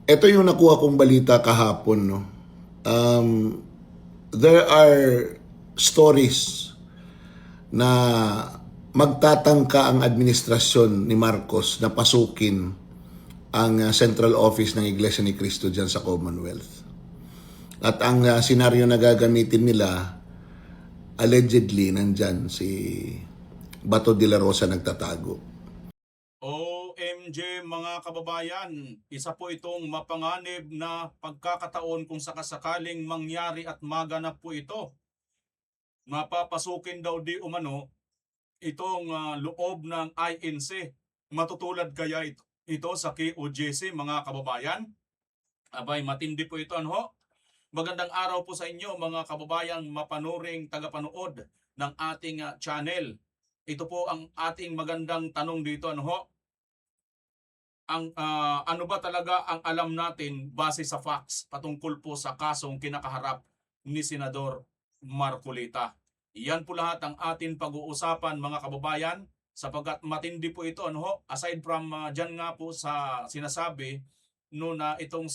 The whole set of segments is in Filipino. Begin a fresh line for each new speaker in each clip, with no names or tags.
Ito yung nakuha kong balita kahapon, no? Um, there are stories na magtatangka ang administrasyon ni Marcos na pasukin ang central office ng Iglesia ni Cristo dyan sa Commonwealth. At ang senaryo na gagamitin nila, allegedly, nandyan si Bato de la Rosa nagtatago.
OMG mga kababayan, isa po itong mapanganib na pagkakataon kung sakasakaling mangyari at maganap po ito. Mapapasukin daw di umano itong loob ng INC. Matutulad kaya ito sa KOJC mga kababayan? Abay, matindi po ito ano? Magandang araw po sa inyo mga kababayang mapanuring tagapanood ng ating channel. Ito po ang ating magandang tanong dito ano? Ano ba talaga ang alam natin base sa facts patungkol po sa kasong kinakaharap ni Senador Marcolita. Yan po lahat ang atin pag-uusapan mga kababayan sapagkat matindi po ito ano aside from dyan nga po sa sinasabi no na itong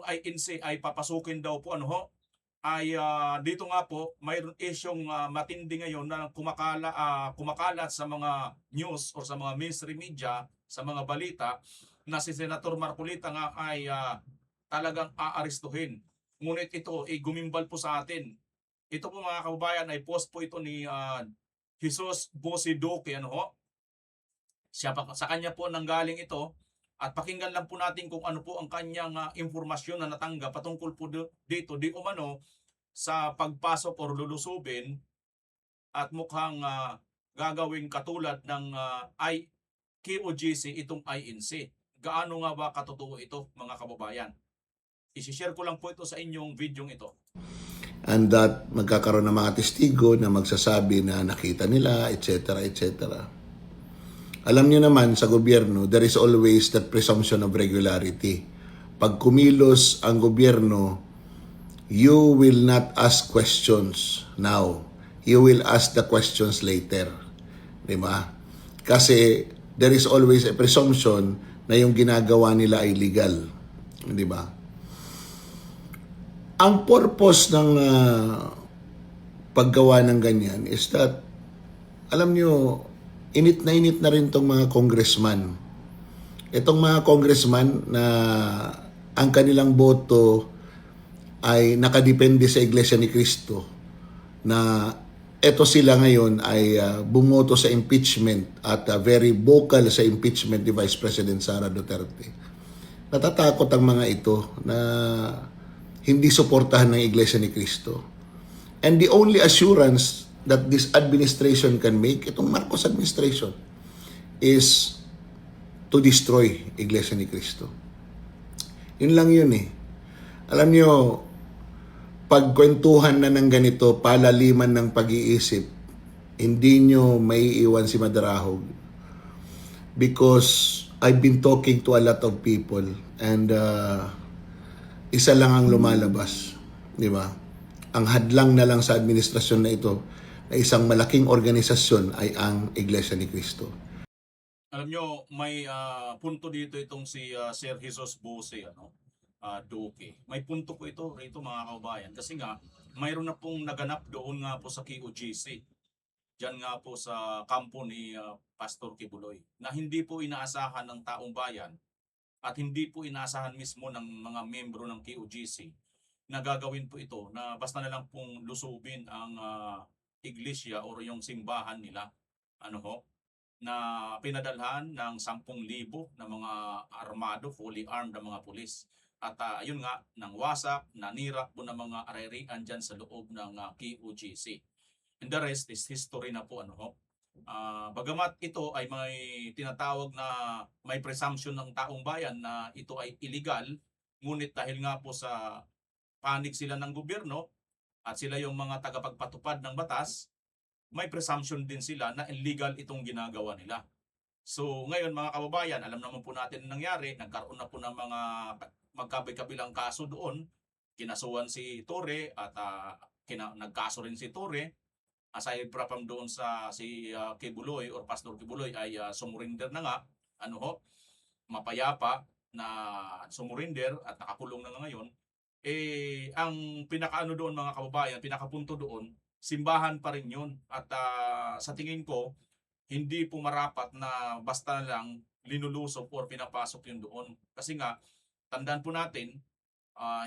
INC ay papasukin daw po ano ay dito nga po mayroon isyong matindi ngayon na kumakalat sa mga news or sa mga mainstream media, sa mga balita na si Senator Marcolita nga ay talagang aarestuhin. Ngunit ito ay gumimbal po sa atin. Ito po mga kababayan ay post po ito ni Jesus Bosidoke ano ho. Sa kanya po nanggaling ito at pakinggan lang po natin kung ano po ang kanyang impormasyon na natanggap patungkol po dito di umano sa pagpasok or lulusubin at mukhang gagawing katulad ng KOGC itong INC. Gaano nga ba katotoo ito mga kababayan? Isishare ko lang po ito sa inyong video ito.
And that magkakaroon ng mga testigo na magsasabi na nakita nila, etc., etc. Alam niyo naman sa gobyerno, there is always that presumption of regularity. Pag kumilos ang gobyerno, you will not ask questions now. You will ask the questions later. Di ba? Kasi there is always a presumption na yung ginagawa nila ay legal. Di ba? Ang purpose ng paggawa ng ganyan is that, alam nyo, init na rin tong mga congressman. Itong mga congressman na ang kanilang boto ay nakadepende sa Iglesia ni Cristo, na eto sila ngayon ay bumoto sa impeachment at very vocal sa impeachment ni Vice President Sara Duterte. Natatakot ang mga ito na hindi suportahan ng Iglesia ni Cristo. And the only assurance that this administration can make, itong Marcos administration, is to destroy Iglesia ni Cristo. Yun lang yun eh. Alam nyo, pagkwentuhan na ng ganito, palaliman ng pag-iisip, hindi nyo maiiwan si Madarahog. Because I've been talking to a lot of people and isa lang ang lumalabas. Di ba? Ang hadlang na lang sa administrasyon na ito na isang malaking organisasyon ay ang Iglesia ni Cristo.
Alam nyo, may punto dito itong si Sir Jesus Bose, Duque. May punto po ito rito mga kababayan. Kasi nga, mayroon na pong naganap doon nga po sa KOGC. Diyan nga po sa kampo ni Pastor Kibuloy. Na hindi po inaasahan ng taong bayan at hindi po inaasahan mismo ng mga membro ng KOGC na gagawin po ito na basta na lang pong lusubin ang iglesia o yung simbahan nila. Ano ho? Na pinadalhan ng 10,000 na mga armado, fully armed na mga pulis. At ayun nga, nang wasak, nanira po ng mga arayrian dyan sa loob ng KOGC. And the rest is history na po. Bagamat ito ay may tinatawag na may presumption ng taong bayan na ito ay illegal, ngunit dahil nga po sa panig sila ng gobyerno at sila yung mga tagapagpatupad ng batas, may presumption din sila na illegal itong ginagawa nila. So ngayon mga kababayan, alam naman po natin ang nangyari, nagkaroon na po ng mga magkabay-kabilang kaso doon. Kinasuhan si Torre at nagkaso rin si Torre. Aside from doon sa si Kibuloy or Pastor Kibuloy ay sumurinder na nga, mapayapa na sumurinder at nakakulong na ngayon, ang pinakaano doon mga kababayan, pinakapunto doon, simbahan pa rin yun. At sa tingin ko, hindi po marapat na basta lang linulusob or pinapasok yun doon. Kasi nga, tandaan po natin,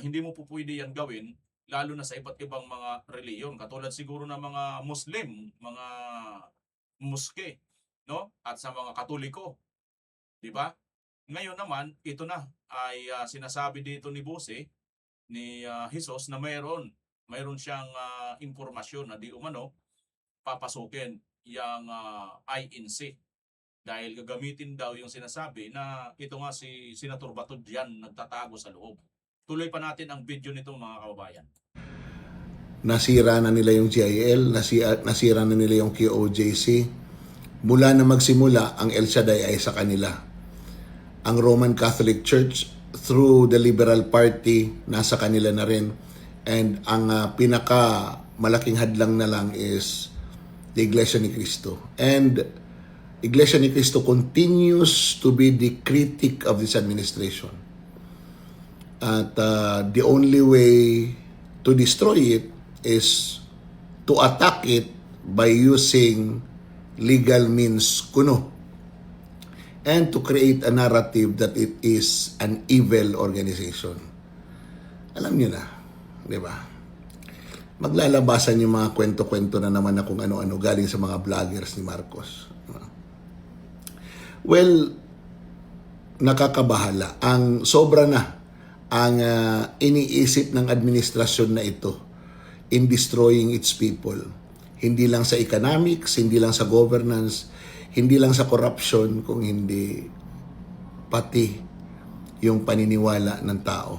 hindi mo po pwede yan gawin, lalo na sa iba't ibang mga reliyon. Katulad siguro ng mga Muslim, mga muske, no? At sa mga Katoliko, di ba? Ngayon naman, ito na ay sinasabi dito ni Bose, ni Jesus na mayroon siyang impormasyon na di umano papasukin yung INC dahil gagamitin daw yung sinasabi na ito nga si Senator Bato diyan nagtatago sa loob. Tuloy pa natin ang video nito mga kababayan.
Nasira na nila yung GIL, nasira na nila yung QOJC. Mula na magsimula, ang El Shaddai ay sa kanila. Ang Roman Catholic Church, through the Liberal Party, nasa kanila na rin. And ang pinaka malaking hadlang na lang is the Iglesia ni Cristo. And Iglesia ni Cristo continues to be the critic of this administration. At the only way to destroy it is to attack it by using legal means kuno and to create a narrative that it is an evil organization. Alam niyo na, di ba? Maglalabasan yung mga kwento-kwento na naman na kung ano-ano galing sa mga vloggers ni Marcos. Well, nakakabahala. Ang sobra na ang iniisip ng administrasyon na ito in destroying its people. Hindi lang sa economics, hindi lang sa governance, hindi lang sa corruption, kung hindi pati yung paniniwala ng tao.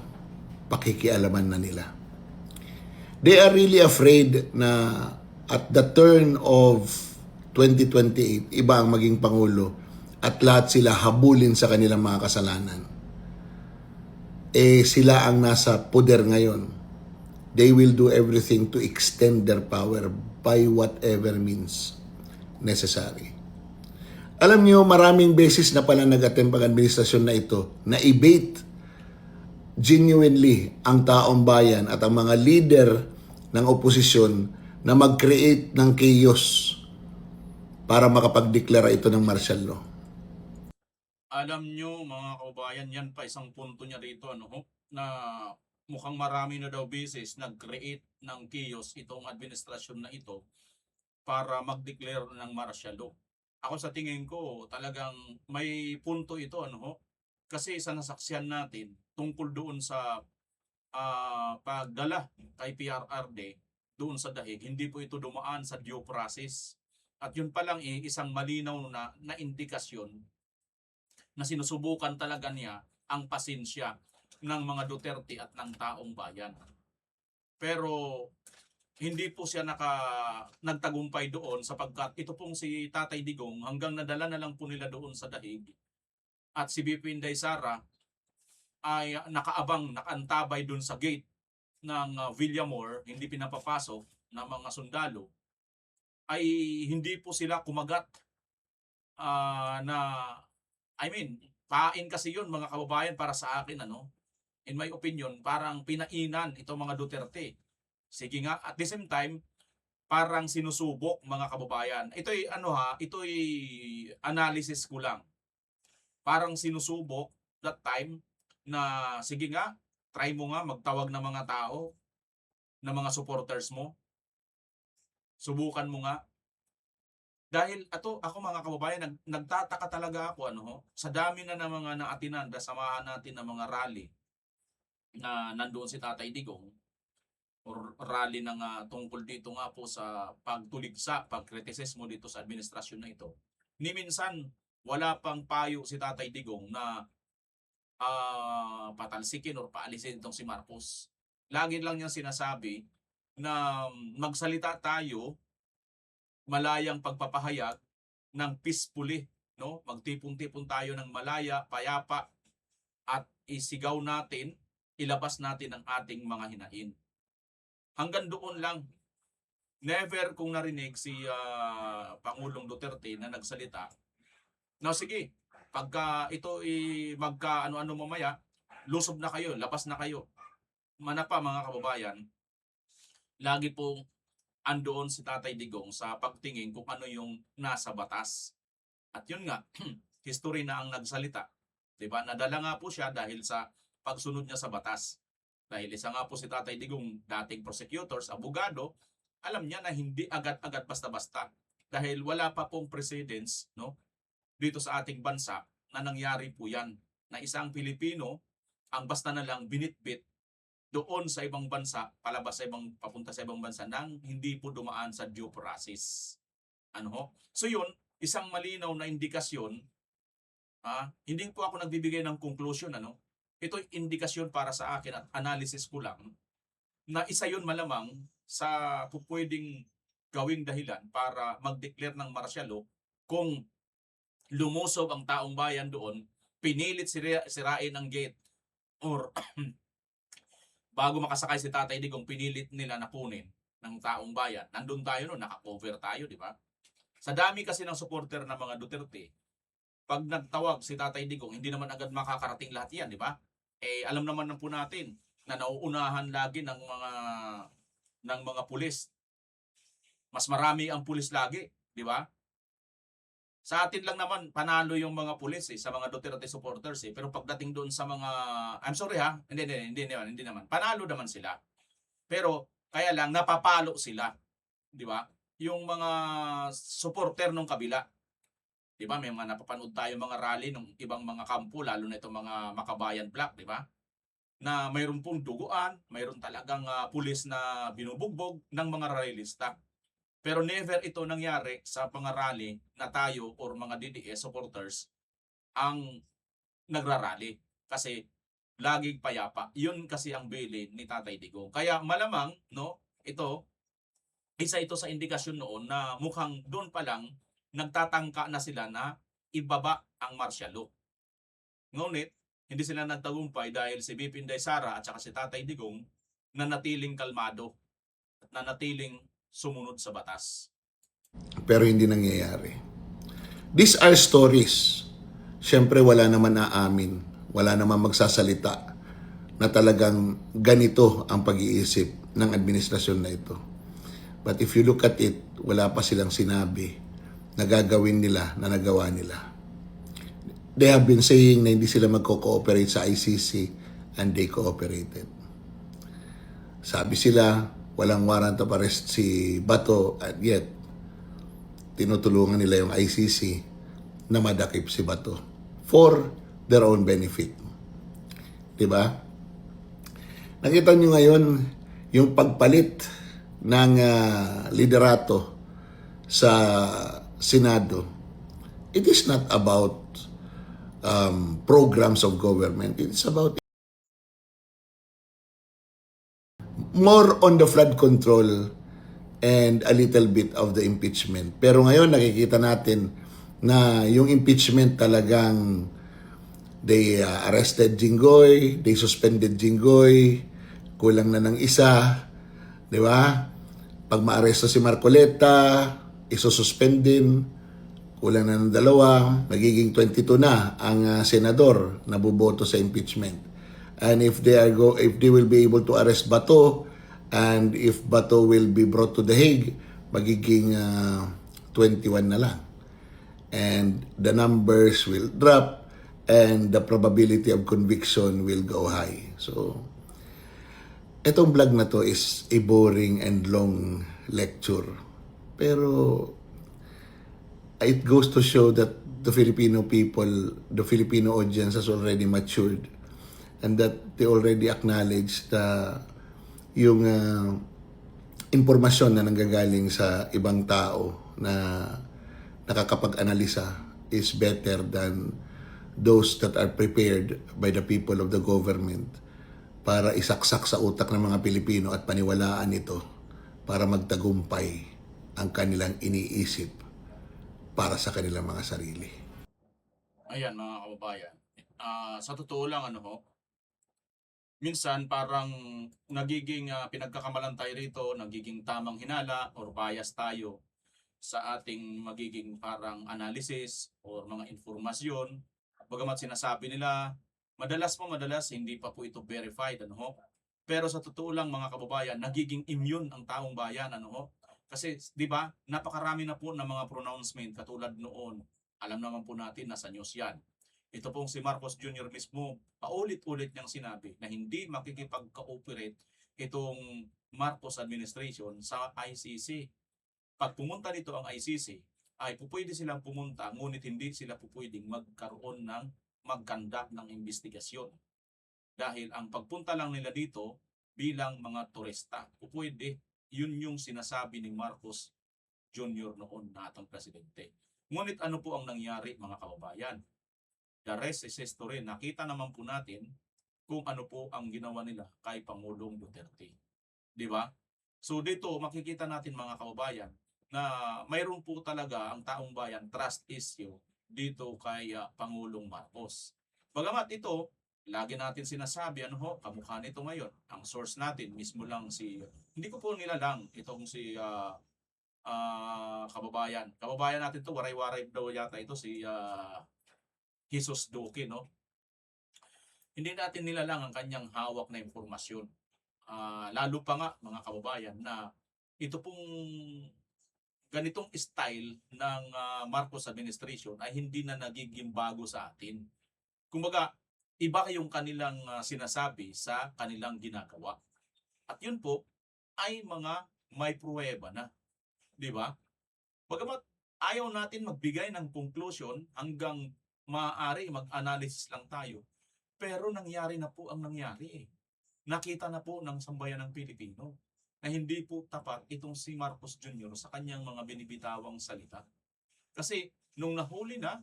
Pakikialaman na nila. They are really afraid na at the turn of 2028, iba ang maging Pangulo at lahat sila habulin sa kanilang mga kasalanan. Sila ang nasa poder ngayon. They will do everything to extend their power by whatever means necessary. Alam niyo, maraming beses na pala nag-attempt ang administrasyon na ito na i-bait genuinely ang taong bayan at ang mga leader ng oposisyon na mag-create ng chaos para makapagdeklara ito ng martial law.
Alam nyo mga kababayan, yan pa isang punto niya rito na mukhang marami na daw beses nag-create ng chaos itong administrasyon na ito para mag-declare ng martial law. Ako sa tingin ko talagang may punto ito kasi sa nasaksihan natin tungkol doon sa pagdala kay PRRD doon sa dahig, hindi po ito dumaan sa due process. At yun pa lang isang malinaw na indikasyon na sinusubukan talaga niya ang pasensya ng mga Duterte at ng taong bayan. Pero hindi po siya nagtagumpay doon sapagkat ito pong si Tatay Digong hanggang nadala na lang po nila doon sa dahig at si BP Inday Sara ay nakaantabay doon sa gate ng Villamor, hindi pinapapasok ng mga sundalo, ay hindi po sila kumagat pain kasi yun mga kababayan para sa akin in my opinion, parang pinainan itong mga Duterte. Sige nga, at the same time, parang sinusubok mga kababayan. Ito'y analysis ko lang. Parang sinusubok that time na sige nga, try mo nga magtawag ng mga tao, ng mga supporters mo. Subukan mo nga. Dahil ako mga kababayan, nagtataka talaga ako sa dami na ng mga naatinan, samahan natin ng mga rally na nandoon si Tatay Digong or rally ng tungkol dito nga po sa pagtuligsa, pagkritisismo dito sa administrasyon na ito. Ni minsan, wala pang payo si Tatay Digong na patalsikin or paalisin itong si Marcos. Lagi lang niyang sinasabi na magsalita tayo, malayang pagpapahayag ng peacefully, magtipon-tipon tayo ng malaya, payapa, at isigaw natin, ilabas natin ang ating mga hinain. Hanggang doon lang. Never kong narinig si Pangulong Duterte na nagsalita na sige, pagka ito magka ano-ano mamaya, lusob na kayo, labas na kayo. Manapa mga kababayan, lagi pong andoon si Tatay Digong sa pagtingin kung ano yung nasa batas. At yun nga, history na ang nagsalita. 'Di ba? Nadala nga po siya dahil sa pagsunod niya sa batas. Dahil isa nga po si Tatay Digong, dating prosecutors, abogado, alam niya na hindi agad-agad basta-basta. Dahil wala pa pong precedents, no, dito sa ating bansa na nangyari po yan. Na isang Pilipino, ang basta na lang binitbit doon sa ibang bansa, palabas sa ibang, papunta sa ibang bansa, nang hindi po dumaan sa due process. Ano ho? So yun, isang malinaw na indikasyon, hindi po ako nagbibigay ng conclusion, ano? Ito'y indikasyon para sa akin at analysis ko lang na isa yun malamang sa pupwedeng gawing dahilan para mag-declare ng martial law kung lumusob ang taong bayan doon, pinilit sirain ang gate, or bago makasakay si Tatay Digong, pinilit nila na kunin ng taong bayan. Nandun tayo noon, naka-cover tayo, di ba? Sa dami kasi ng supporter ng mga Duterte, pag nagtawag si Tatay Digong, hindi naman agad makakarating lahat yan, di ba? Alam naman po natin na nauunahan lagi ng mga pulis. Mas marami ang pulis lagi, di ba? Sa atin lang naman panalo yung mga pulis sa mga Duterte supporters Pero pagdating doon sa mga, I'm sorry hindi naman. Panalo naman sila. Pero kaya lang napapalo sila, di ba? Yung mga supporter nung kabila. Di ba? May mga napapanood tayo mga rally ng ibang mga kampo, lalo na itong mga Makabayan Black, di ba? Na mayroon pong duguan, mayroon talagang pulis na binubugbog ng mga rallyista. Pero never ito nangyari sa mga rally na tayo or mga DDS supporters ang nagrarally. Kasi laging payapa. Yun kasi ang bilin ni Tatay Digong. Kaya malamang, no, isa ito sa indikasyon noon na mukhang doon pa lang nagtatangka na sila na ibaba ang martial law. Ngunit, hindi sila nagtagumpay dahil si BP Inday Sara at saka si Tatay Digong nanatiling kalmado at nanatiling sumunod sa batas.
Pero hindi nangyayari. These are stories. Siyempre wala naman aamin, wala naman magsasalita na talagang ganito ang pag-iisip ng administrasyon na ito. But if you look at it, wala pa silang sinabi na gagawin nila, na nagawa nila. They have been saying na hindi sila magko-cooperate sa ICC, and they cooperated. Sabi sila, walang warrant of arrest si Bato, at yet tinutulungan nila yung ICC na madakip si Bato for their own benefit. Diba? Nakita nyo ngayon yung pagpalit ng liderato sa Senado. It is not about programs of government. It's about more on the flood control and a little bit of the impeachment. Pero ngayon nakikita natin na yung impeachment talagang they arrested Jinggoy, they suspended Jinggoy, kulang na ng isa, di ba? Pag maaresto si Marcoleta, isususpend din, kulang na ng dalawa, magiging 22 na ang senador na boboto sa impeachment. And if they will be able to arrest Bato, and if Bato will be brought to The Hague, magiging 21 na lang. And the numbers will drop, and the probability of conviction will go high. So, etong vlog na to is a boring and long lecture. Pero, it goes to show that the Filipino people, the Filipino audience has already matured, and that they already acknowledge yung impormasyon na nanggagaling sa ibang tao na nakakapag-analisa is better than those that are prepared by the people of the government para isaksak sa utak ng mga Pilipino at paniwalaan ito para magtagumpay ang kanilang iniisip para sa kanilang mga sarili.
Ayan mga kababayan. Sa totoo lang minsan parang nagiging pinagkakamalan tayo rito, nagiging tamang hinala or bias tayo sa ating magiging parang analysis or mga informasyon Bagamat sinasabi nila, madalas hindi pa po ito verified, ano ho. Pero sa totoo lang mga kababayan, nagiging immune ang taong bayan, ano ho. Kasi 'di ba, napakarami na po ng mga pronouncement katulad noon. Alam naman po natin nasa news 'yan. Ito pong si Marcos Jr. mismo, paulit-ulit niyang sinabi na hindi makikipag-cooperate itong Marcos administration sa ICC. Pag pumunta dito ang ICC, ay pupwede silang pumunta, ngunit hindi sila pupwedeng magkaroon ng mag-conduct ng investigasyon. Dahil ang pagpunta lang nila dito bilang mga turista, pupwede, yun yung sinasabi ni Marcos Jr. noon na atong presidente. Ngunit ano po ang nangyari mga kababayan? The rest is history. Nakita naman po natin kung ano po ang ginawa nila kay Pangulong Duterte. Di ba? So dito makikita natin mga kababayan na mayroon po talaga ang taong bayan trust issue dito kay Pangulong Marcos. Bagamat ito, lagi natin sinasabi, ano ho, kamukha nito ngayon. Ang source natin mismo lang si, hindi ko po nilalang itong si kababayan. Kababayan natin to, waray-waray daw yata ito si Jesus Duque, no? Hindi natin nilalang ang kanyang hawak na impormasyon. Lalo pa nga mga kababayan na ito pong ganitong style ng Marcos administration ay hindi na nagiging bago sa atin. Kumbaga, iba yung kanilang sinasabi sa kanilang ginagawa. At yun po ay mga may pruweba na, di ba? Bagamat ayaw natin magbigay ng conclusion hanggang maaari mag-analysis lang tayo. Pero nangyari na po ang nangyari eh. Nakita na po ng sambayan ng Pilipino na hindi po tapat itong si Marcos Jr. sa kanyang mga binibitawang salita. Kasi nung nahuli na,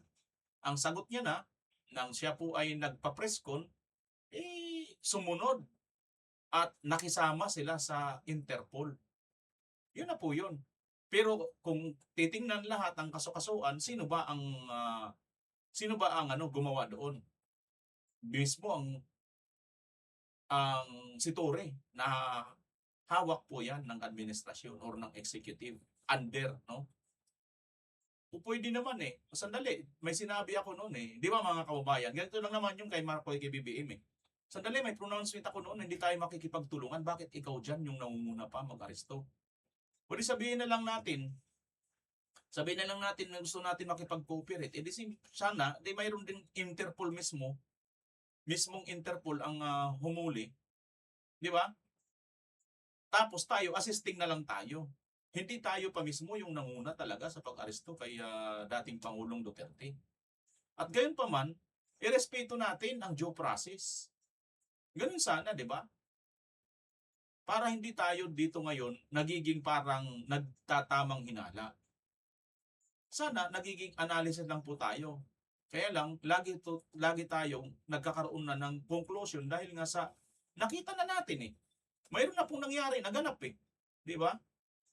ang sagot niya na, nang siya po ay nagpa-presscon, sumunod at nakisama sila sa Interpol. Yun na po yun. Pero kung titingnan lahat ang kasukasuan, sino ba ang gumawa doon? Mismo ang si Torre na hawak po yan ng administrasyon or ng executive under, no? Pwede naman eh. Sandali, may sinabi ako noon eh. Di ba mga kababayan? Ganito lang naman yung kay Marco kay BBM eh. Sandali, may pronouncement ako noon, hindi tayo makikipagtulungan. Bakit ikaw dyan yung nangunguna pa mag-aresto? Pwede sabihin na lang natin na gusto natin makipag-cooperate. Eh di sana, di mayroon din Interpol mismong Interpol ang humuli. Di ba? Tapos tayo, assisting na lang tayo. Hindi tayo pa mismo yung nanguna talaga sa pag-aresto kay dating Pangulong Duterte. At gayon pa man, irespeto natin ang due process. Ganun sana, di ba? Para hindi tayo dito ngayon nagiging parang nagtatamang hinala. Sana nagiging analysis lang po tayo. Kaya lang, lagi tayong nagkakaroon na ng conclusion dahil nga sa nakita na natin eh. Mayroon na pong nangyari, naganap eh. Di ba?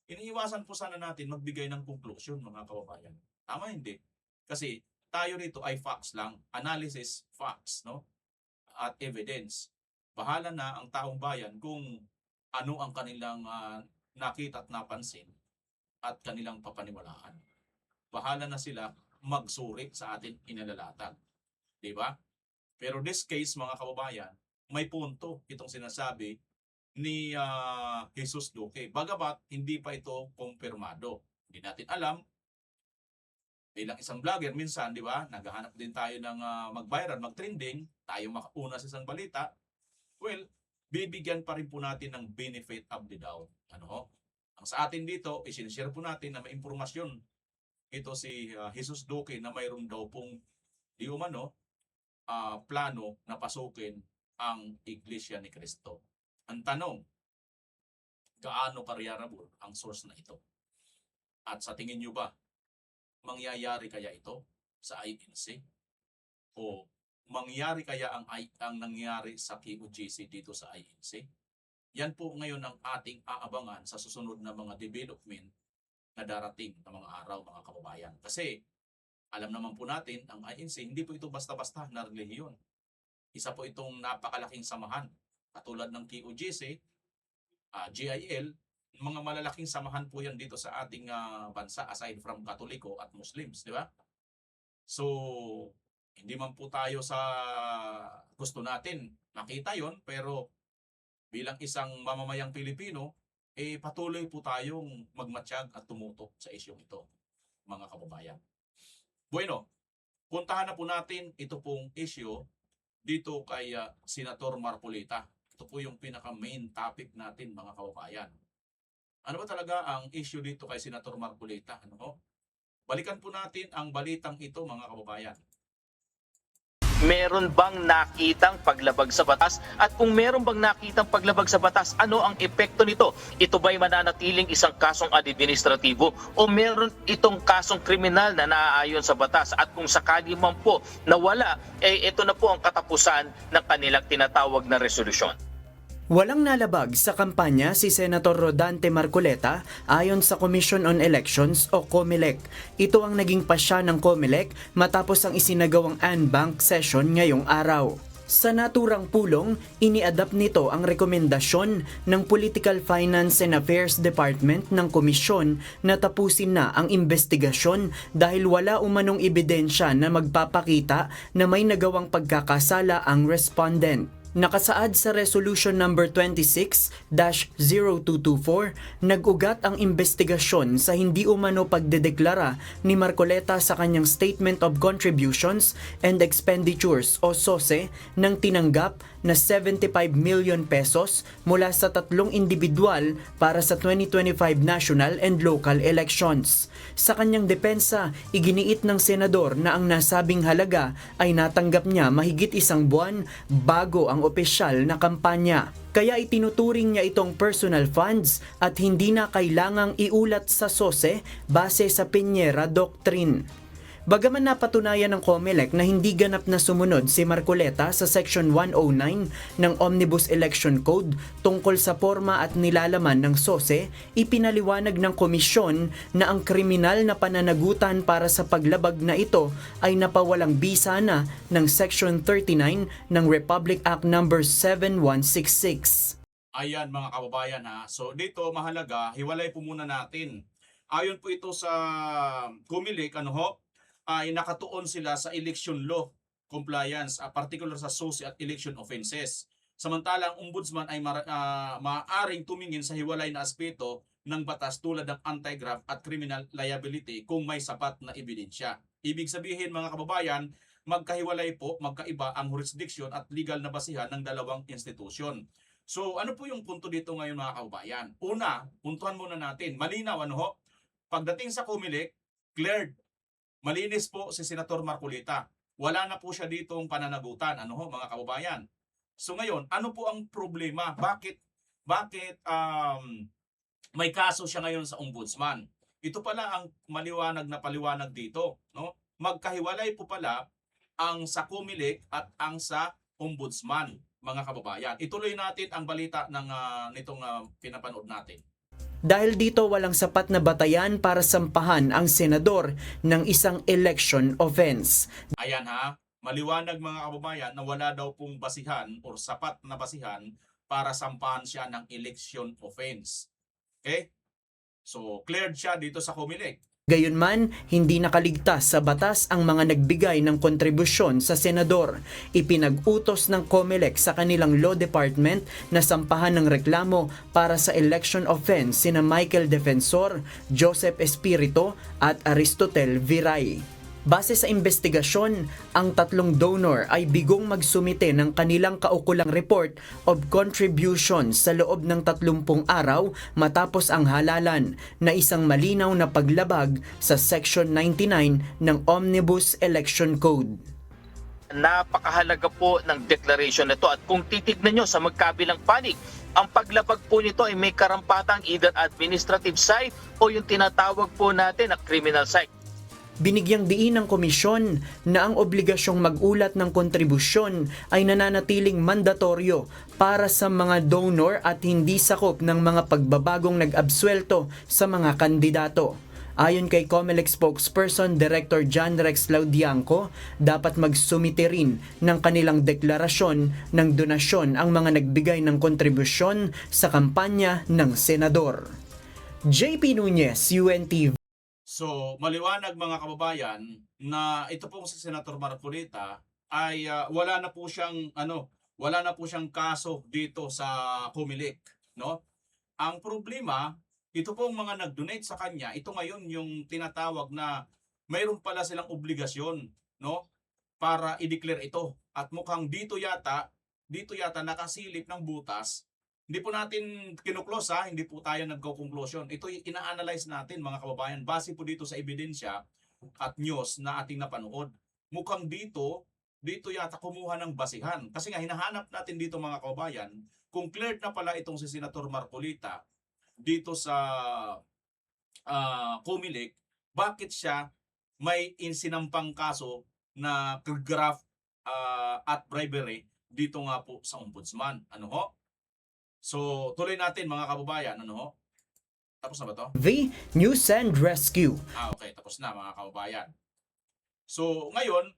Iniiwasan po sana natin magbigay ng conclusion mga kababayan. Tama hindi? Kasi tayo rito ay facts lang. Analysis, facts, no? At evidence. Bahala na ang taong bayan kung ano ang kanilang nakita at napansin at kanilang papaniwalaan. Bahala na sila magsuri sa atin inalalatag. Di ba? Pero this case mga kababayan, may punto itong sinasabi ni Jesus Duque. Bagamat hindi pa ito kumpirmado. Hindi natin alam. Bilang isang vlogger, minsan, di ba, naghahanap din tayo ng mag-viral, mag-trending, tayo makauna sa isang balita. Well, bibigyan pa rin po natin ng benefit of the doubt. Ano? Ang sa atin dito, isinishare po natin na may impormasyon. Ito si Jesus Duque na mayroon daw pong di umano plano na pasukin ang Iglesia ni Cristo. Ang tanong, gaano ka-reliable ang source na ito? At sa tingin nyo ba, mangyayari kaya ito sa INC? O mangyari kaya ang nangyari sa QGC dito sa INC? Yan po ngayon ang ating aabangan sa susunod na mga development na darating na mga araw, mga kababayan. Kasi alam naman po natin, ang INC, hindi po ito basta-basta na relihiyon. Isa po itong napakalaking samahan. Katulad ng QGC, GIL, mga malalaking samahan po yan dito sa ating bansa aside from Katoliko at Muslims, di ba? So, Hindi man po tayo sa gusto natin makita yon, pero bilang isang mamamayang Pilipino, patuloy po tayong magmatsyag at tumutok sa isyong ito, mga kababayan. Bueno, puntahan na po natin ito pong issue dito kay Senator Marcolita. Ito po yung pinaka-main topic natin, mga kababayan. Ano ba talaga ang issue dito kay Senator Marcolita? Ano ho? Balikan po natin ang balitang ito, mga kababayan.
Meron bang nakitang paglabag sa batas? At kung meron bang nakitang paglabag sa batas, ano ang epekto nito? Ito ba'y mananatiling isang kasong administratibo o meron itong kasong kriminal na naaayon sa batas? At kung sakali man po nawala, ito na po ang katapusan ng kanilang tinatawag na resolusyon.
Walang nalabag sa kampanya si Senator Rodante Marcoleta ayon sa Commission on Elections o COMELEC. Ito ang naging pasya ng COMELEC matapos ang isinagawang en-banc session ngayong araw. Sa naturang pulong, iniadapt nito ang rekomendasyon ng Political Finance and Affairs Department ng komisyon na tapusin na ang investigasyon dahil wala umanong ebidensya na magpapakita na may nagawang pagkakasala ang respondent. Nakasaad sa Resolution number 26-0224, nag-ugat ang investigasyon sa hindi umano pagdedeklara ni Marcoleta sa kanyang Statement of Contributions and Expenditures o SOSE ng tinanggap na 75 million pesos mula sa tatlong individual para sa 2025 national and local elections. Sa kanyang depensa, iginiit ng senador na ang nasabing halaga ay natanggap niya mahigit isang buwan bago ang opisyal na kampanya. Kaya itinuturing niya itong personal funds at hindi na kailangang iulat sa SOSE base sa Piñera Doctrine. Bagaman napatunayan ng COMELEC na hindi ganap na sumunod si Marcoleta sa Section 109 ng Omnibus Election Code tungkol sa forma at nilalaman ng SOSE, ipinaliwanag ng komisyon na ang kriminal na pananagutan para sa paglabag na ito ay napawalang bisa na ng Section 39 ng Republic Act No. 7166.
Ayan, mga kababayan ha. So dito mahalaga, hiwalay po muna natin. Ayon po ito sa COMELEC, ano ho, ay nakatuon sila sa election law compliance, particular sa SOSE at election offenses. Samantalang ombudsman ay maaaring tumingin sa hiwalay na aspeto ng batas tulad ng anti-graft at criminal liability kung may sapat na ebidensya. Ibig sabihin, mga kababayan, magkahiwalay po, magkaiba ang jurisdiction at legal na basihan ng dalawang institusyon. So ano po yung punto dito ngayon, mga kababayan? Una, puntuhan muna natin, malinaw ano ho, pagdating sa COMELEC, cleared, malinis po si Senator Marcolita. Wala na po siya ditong pananagutan, ano ho, mga kababayan. So ngayon, ano po ang problema? Bakit may kaso siya ngayon sa ombudsman? Ito pala ang maliwanag na paliwanag dito, no? Magkahiwalay po pala ang sa COMELEC at ang sa ombudsman, mga kababayan. Ituloy natin ang balita ng nitong pinapanood natin.
Dahil dito walang sapat na batayan para sampahan ang senador ng isang election offense.
Ayan ha, maliwanag mga kababayan na wala daw pong basihan or sapat na basihan para sampahan siya ng election offense. Okay? So, cleared siya dito sa COMELEC.
Gayunman, hindi nakaligtas sa batas ang mga nagbigay ng kontribusyon sa senador. Ipinag-utos ng COMELEC sa kanilang law department na sampahan ng reklamo para sa election offense sina Michael Defensor, Joseph Espirito at Aristotel Viray. Base sa investigasyon, ang tatlong donor ay bigong magsumite ng kanilang kaukulang report of contributions sa loob ng 30 araw matapos ang halalan na isang malinaw na paglabag sa Section 99 ng Omnibus Election Code.
Napakahalaga po ng declaration nito at kung titignan nyo sa magkabilang panig, ang paglabag po nito ay may karampatang either administrative side o yung tinatawag po natin na criminal side.
Binigyang diin ng komisyon na ang obligasyong mag-ulat ng kontribusyon ay nananatiling mandatoryo para sa mga donor at hindi sakop ng mga pagbabagong nag-absuelto sa mga kandidato. Ayon kay COMELEC spokesperson Director John Rex Laudianco, dapat magsumite rin ng kanilang deklarasyon ng donasyon ang mga nagbigay ng kontribusyon sa kampanya ng senador. JP Nunez, UNTV.
So, maliwanag mga kababayan na ito pong si Senator Marcolita ay wala na po siyang kaso dito sa Comelec, no? Ang problema, ito pong mga nag-donate sa kanya, ito ngayon yung tinatawag na mayroon pala silang obligasyon, no? Para i-declare ito. At mukhang dito yata nakasilip ng butas. Hindi po natin kinuklose ha, hindi po tayo nagko-conclusion. Ito ina-analyze natin mga kababayan base po dito sa ebidensya at news na ating napanood. Mukhang dito yata kumuha ng basihan. Kasi nga hinahanap natin dito mga kababayan kung cleared na pala itong si Senator Marcolita dito sa Comelec, bakit siya may insinampang kaso na graft at bribery dito nga po sa ombudsman. Ano ho? So, tuloy natin mga kababayan. Ano ho? Tapos na ba to?
The News and Rescue.
Okay. Tapos na mga kababayan. So, ngayon,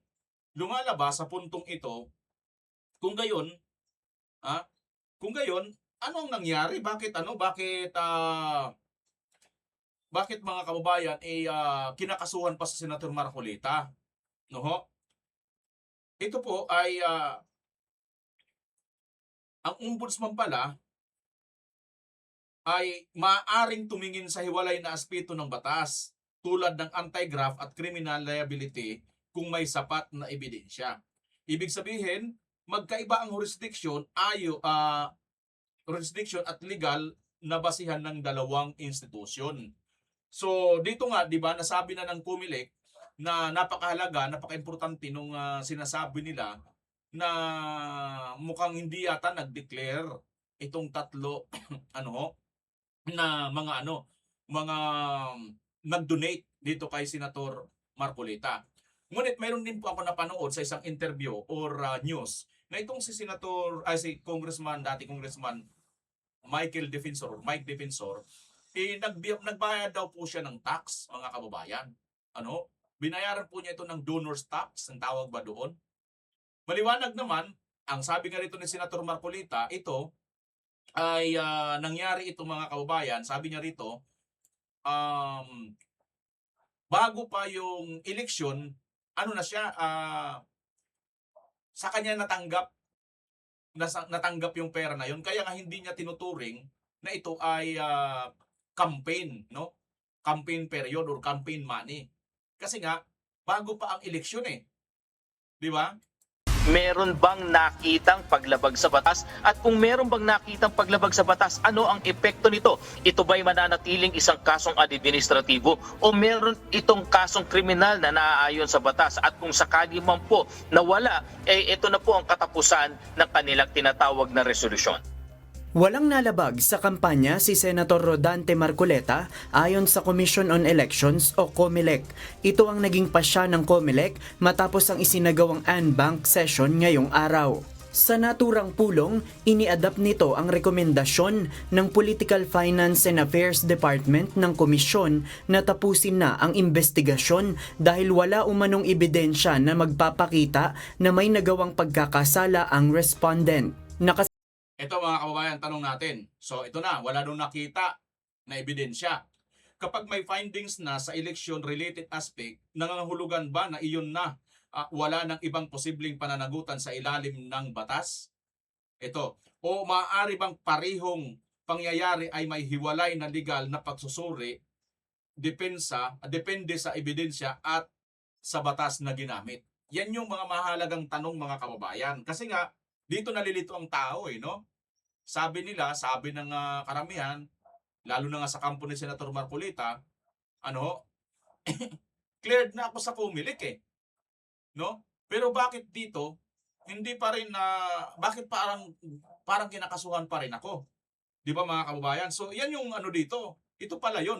lumalabas sa puntong ito, kung gayon, ano ang nangyari? Bakit mga kababayan kinakasuhan pa sa Senator Marcolita? No ho? Ito po ay ang ombudsman pala ay maaaring tumingin sa hiwalay na aspeto ng batas tulad ng anti-graft at criminal liability kung may sapat na ebidensya. Ibig sabihin, magkaiba ang jurisdiction at legal na basihan ng dalawang institusyon. So dito nga, 'di ba, nasabi na ng Comelec na napakahalaga, napaka-importante nung sinasabi nila na mukhang hindi yata nag-declare itong tatlo na mga nag-donate dito kay Senator Marcolita. Ngunit mayroon din po ako napanood sa isang interview or news na itong si Dati Congressman Mike Defensor, nagbayad daw po siya ng tax, mga kababayan. Binayaran po niya ito ng donor's tax, ang tawag ba doon? Maliwanag naman, ang sabi nga rito ni Senator Marcolita, ito ay nangyari ito mga kababayan, sabi niya rito, bago pa yung eleksyon, sa kanya natanggap yung pera na yun. Kaya nga hindi niya tinuturing na ito ay campaign, no? Campaign period or campaign money. Kasi nga, bago pa ang eleksyon Di ba?
Meron bang nakitang paglabag sa batas? At kung meron bang nakitang paglabag sa batas, ano ang epekto nito? Ito ba'y mananatiling isang kasong administratibo o meron itong kasong kriminal na naaayon sa batas? At kung sakali man po nawala, ito na po ang katapusan ng kanilang tinatawag na resolusyon.
Walang nalabag sa kampanya si Senator Rodante Marcoleta ayon sa Commission on Elections o COMELEC. Ito ang naging pasya ng COMELEC matapos ang isinagawang Anbank session ngayong araw. Sa naturang pulong, ini-adapt nito ang rekomendasyon ng Political Finance and Affairs Department ng komisyon na tapusin na ang investigasyon dahil wala umanong ebidensya na magpapakita na may nagawang pagkakasala ang respondent.
Ito mga kababayan, tanong natin. So ito na, wala nung nakita na ebidensya. Kapag may findings na sa election-related aspect, nangangahulugan ba na iyon na wala ng ibang posibleng pananagutan sa ilalim ng batas? Ito. O maaari bang parehong pangyayari ay may hiwalay na legal na pagsusuri, depende sa ebidensya at sa batas na ginamit? Yan yung mga mahalagang tanong mga kababayan. Kasi nga, dito nalilito ang tao no? Sabi ng karamihan, lalo na nga sa kampo ni Senator Marcolita, cleared na ako sa Comelec no? Pero bakit dito, hindi pa rin bakit parang kinakasuhan pa rin ako? Di ba mga kababayan? So yan yung dito. Ito pala yun,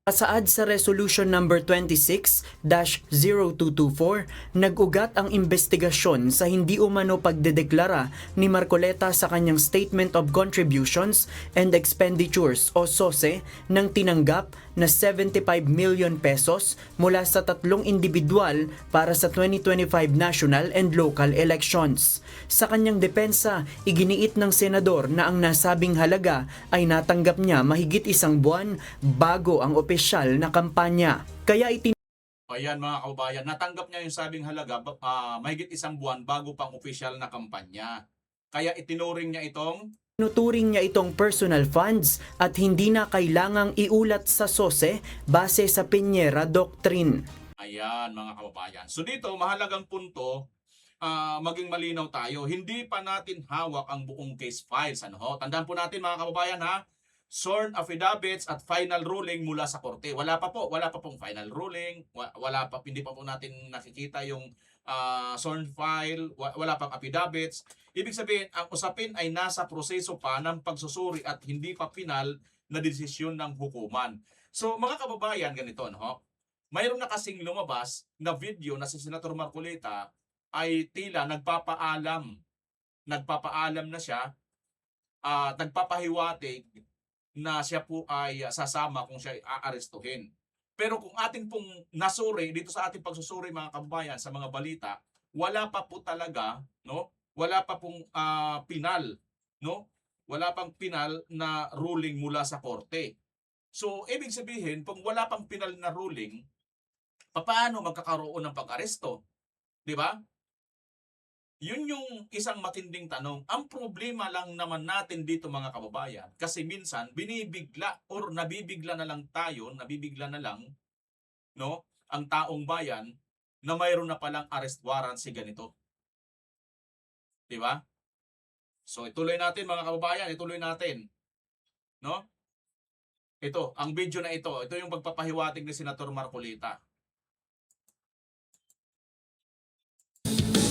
Saad sa Resolution number 26-0224, nag-ugat ang investigasyon sa hindi umano pagdedeklara ni Marcoleta sa kanyang Statement of Contributions and Expenditures o SOSE ng tinanggap na 75 million pesos mula sa 3 individual para sa 2025 national and local elections. Sa kanyang depensa, iginiit ng senador na ang nasabing halaga ay natanggap niya mahigit 1 buwan bago ang opisyal na kampanya. Kaya
Ayan mga kababayan, natanggap niya yung sabing halaga mahigit 1 buwan bago pang opisyal na kampanya. Kaya itinuring niya itong
tinuturing niya itong personal funds at hindi na kailangang iulat sa SOSE base sa Piñera Doctrine.
ayan mga kababayan. So dito, mahalagang punto, maging malinaw tayo. Hindi pa natin hawak ang buong case files. Ano ho? Tandaan po natin mga kababayan ha, sworn affidavits at final ruling mula sa korte. Wala pa pong final ruling, hindi pa po natin nakikita yung sworn file, wala pang affidavits. Ibig sabihin, ang usapin ay nasa proseso pa ng pagsusuri at hindi pa final na desisyon ng hukuman. So mga kababayan, ganito no? Mayroon na kasing lumabas na video na si Senator Marcoleta ay tila nagpapaalam na siya, nagpapahiwatig na siya po ay sasama kung siya ay aarestuhin. Pero kung ating pong nasuri dito sa ating pagsusuri mga kababayan sa mga balita, wala pa po talaga, no? Wala pa pong pinal, no? Wala pang pinal na ruling mula sa korte. So, ibig sabihin, kung wala pang pinal na ruling, paano magkakaroon ng pag-aresto? 'Di ba? Yun yung isang matinding tanong. Ang problema lang naman natin dito mga kababayan, kasi minsan binibigla or nabibigla na lang no, ang taong bayan na mayroon na palang arrest warrant si ganito. 'Di ba? So ituloy natin mga kababayan, ituloy natin. No? Ito, ang video na ito yung pagpapahiwatig ni Senator Marcoleta.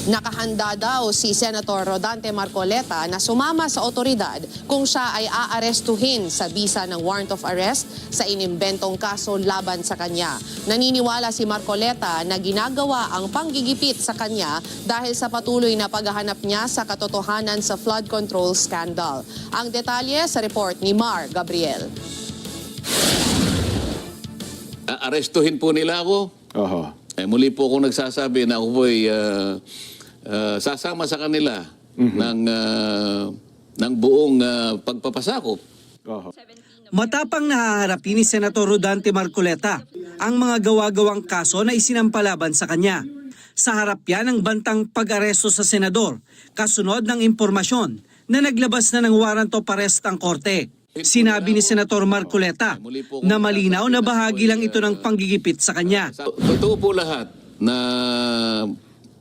Nakahanda daw si Senator Rodante Marcoleta na sumama sa otoridad kung siya ay aarestuhin sa bisa ng warrant of arrest sa inimbentong kaso laban sa kanya. Naniniwala si Marcoleta na ginagawa ang panggigipit sa kanya dahil sa patuloy na paghahanap niya sa katotohanan sa flood control scandal. Ang detalye sa report ni Mar Gabriel.
Arestuhin po nila ako.
Oho.
Muli po ako nagsasabi na ako po ay sasama sa kanila ng buong pagpapasakop.
Oho.
Matapang nahaharapin ni Senator Rodante Marcoleta ang mga gawa-gawang kaso na isinampalaban sa kanya. Sa harap yan ang bantang pag-aresto sa senador, kasunod ng impormasyon na naglabas na ng warrant of arrest ang korte. Sinabi ni Senator Marcoleta na malinaw na bahagi lang ito ng panggigipit sa kanya.
Totoo po lahat na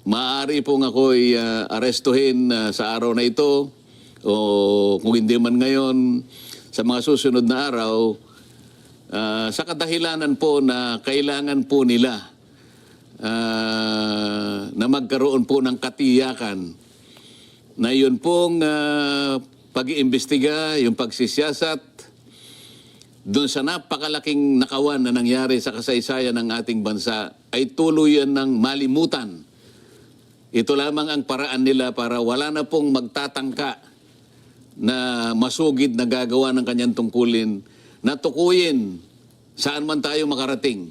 maaari pong ako'y arestuhin sa araw na ito o kung hindi man ngayon sa mga susunod na araw sa kadahilanan po na kailangan po nila na magkaroon po ng katiyakan na yun pong pag-iimbestiga, yung pagsisiyasat doon sa napakalaking nakawan na nangyari sa kasaysayan ng ating bansa ay tuluyan ng malimutan. Ito lamang ang paraan nila para wala na pong magtatangka na masugid na gagawa ng kanyang tungkulin na tukuyin saan man tayo makarating.